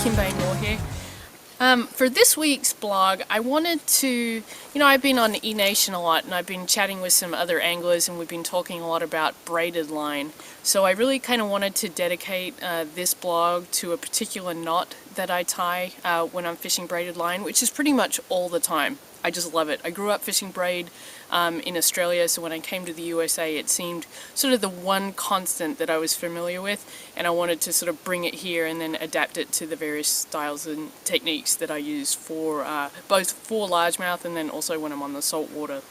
Bain-Moore here. For this week's blog, I wanted to, I've been on eNation a lot and I've been chatting with some other anglers and we've been talking a lot about braided line. So I really kind of wanted to dedicate this blog to a particular knot that I tie when I'm fishing braided line, which is pretty much all the time. I just love it. I grew up fishing braid in Australia, so when I came to the USA it seemed sort of the one constant that I was familiar with, and I wanted to sort of bring it here and then adapt it to the various styles and techniques that I use for both for largemouth and then also when I'm on the salt water.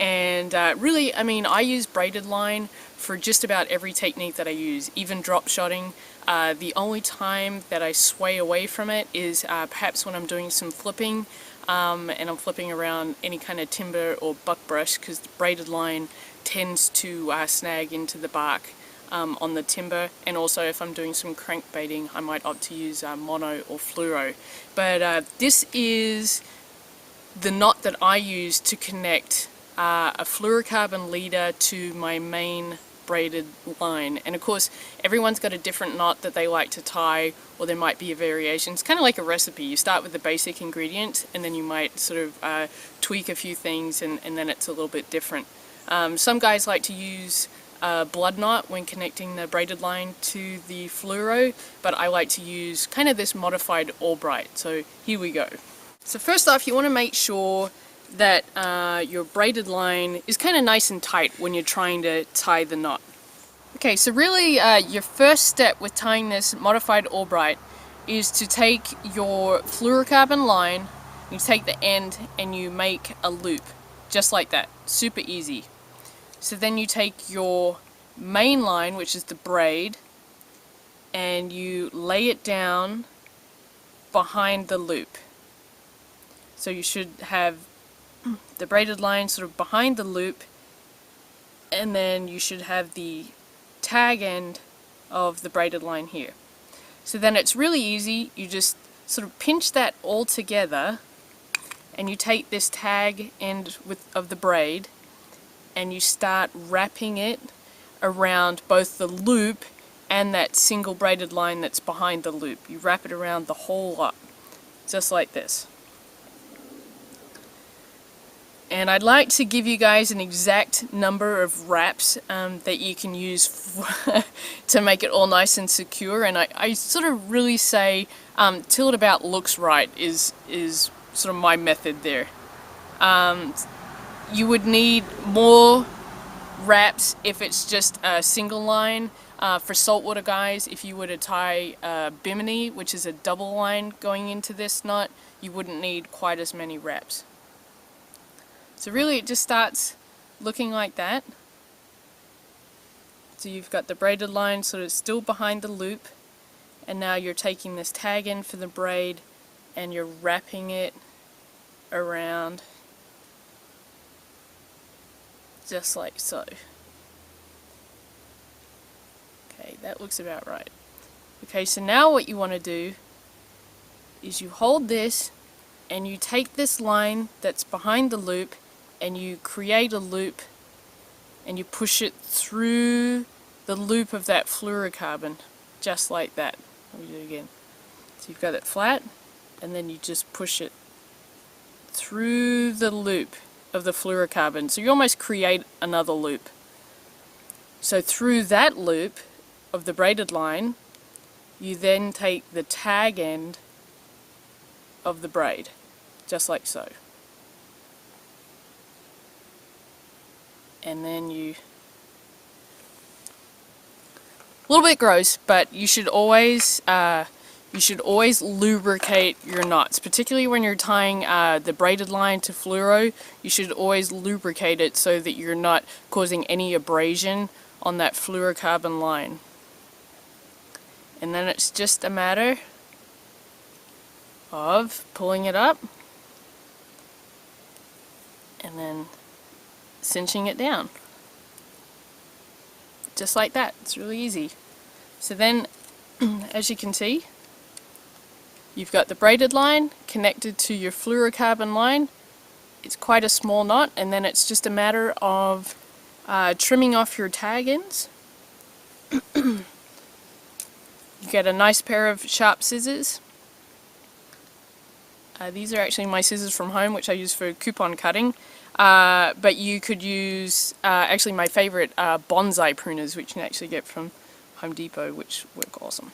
And really, I mean, I use braided line for just about every technique that I use, even drop shotting. The only time that I sway away from it is perhaps when I'm doing some flipping and I'm flipping around any kind of timber or buckbrush, because the braided line tends to snag into the bark on the timber, and also if I'm doing some crankbaiting I might opt to use mono or fluoro. But this is the knot that I use to connect a fluorocarbon leader to my main braided line. And of course everyone's got a different knot that they like to tie, or there might be a variation. It's kind of like a recipe. You start with the basic ingredient and then you might sort of tweak a few things and then it's a little bit different. Some guys like to use a blood knot when connecting the braided line to the fluoro, but I like to use kind of this modified Albright. So here we go. So first off, you want to make sure that your braided line is kind of nice and tight when you're trying to tie the knot. Okay, so really your first step with tying this modified Albright is to take your fluorocarbon line, you take the end and you make a loop, just like that. Super easy. So then you take your main line, which is the braid, and you lay it down behind the loop. So you should have the braided line sort of behind the loop, and then you should have the tag end of the braided line here. So then it's really easy. You just sort of pinch that all together and you take this tag end of the braid and you start wrapping it around both the loop and that single braided line that's behind the loop. You wrap it around the whole lot, just like this. And I'd like to give you guys an exact number of wraps that you can use to make it all nice and secure, and I sort of really say till it about looks right is sort of my method there. You would need more wraps if it's just a single line. For saltwater guys, if you were to tie bimini, which is a double line going into this knot, you wouldn't need quite as many wraps. So really it just starts looking like that. So you've got the braided line sort of still behind the loop, and now you're taking this tag end for the braid and you're wrapping it around just like so. Okay, that looks about right. Okay, so now what you want to do is you hold this and you take this line that's behind the loop and you create a loop and you push it through the loop of that fluorocarbon, just like that. Let me do it again. So you've got it flat and then you just push it through the loop of the fluorocarbon. So you almost create another loop. So through that loop of the braided line, you then take the tag end of the braid, just like so. And then a little bit gross, but you should always lubricate your knots, particularly when you're tying the braided line to fluoro. You should always lubricate it so that you're not causing any abrasion on that fluorocarbon line. And then it's just a matter of pulling it up and then cinching it down, just like that. It's really easy. So then as you can see, you've got the braided line connected to your fluorocarbon line. It's quite a small knot, and then it's just a matter of trimming off your tag ends You get a nice pair of sharp scissors. These are actually my scissors from home, which I use for coupon cutting. But you could use, actually my favorite bonsai pruners, which you can actually get from Home Depot, which work awesome.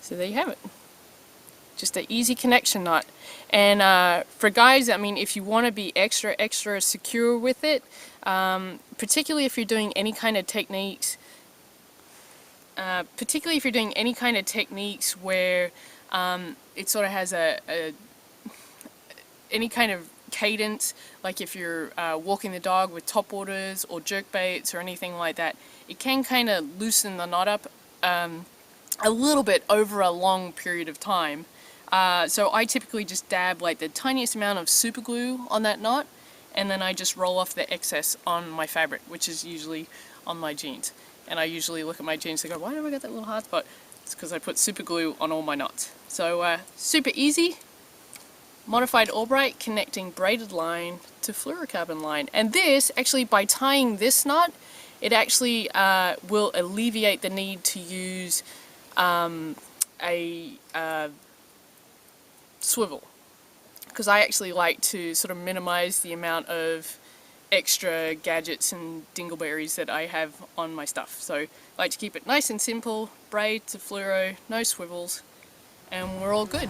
So there you have it. Just an easy connection knot. And for guys, I mean, if you want to be extra secure with it, particularly if you're doing any kind of techniques, where it sort of has any kind of cadence, like if you're walking the dog with top waters or jerk baits or anything like that, it can kind of loosen the knot up a little bit over a long period of time. So I typically just dab like the tiniest amount of super glue on that knot, and then I just roll off the excess on my fabric, which is usually on my jeans. And I usually look at my jeans and go, why have I got that little hard spot? It's because I put super glue on all my knots. So super easy. Modified Albright connecting braided line to fluorocarbon line. And this, actually by tying this knot, it actually will alleviate the need to use a swivel. Because I actually like to sort of minimize the amount of extra gadgets and dingleberries that I have on my stuff. So I like to keep it nice and simple, braid to fluoro, no swivels, and we're all good.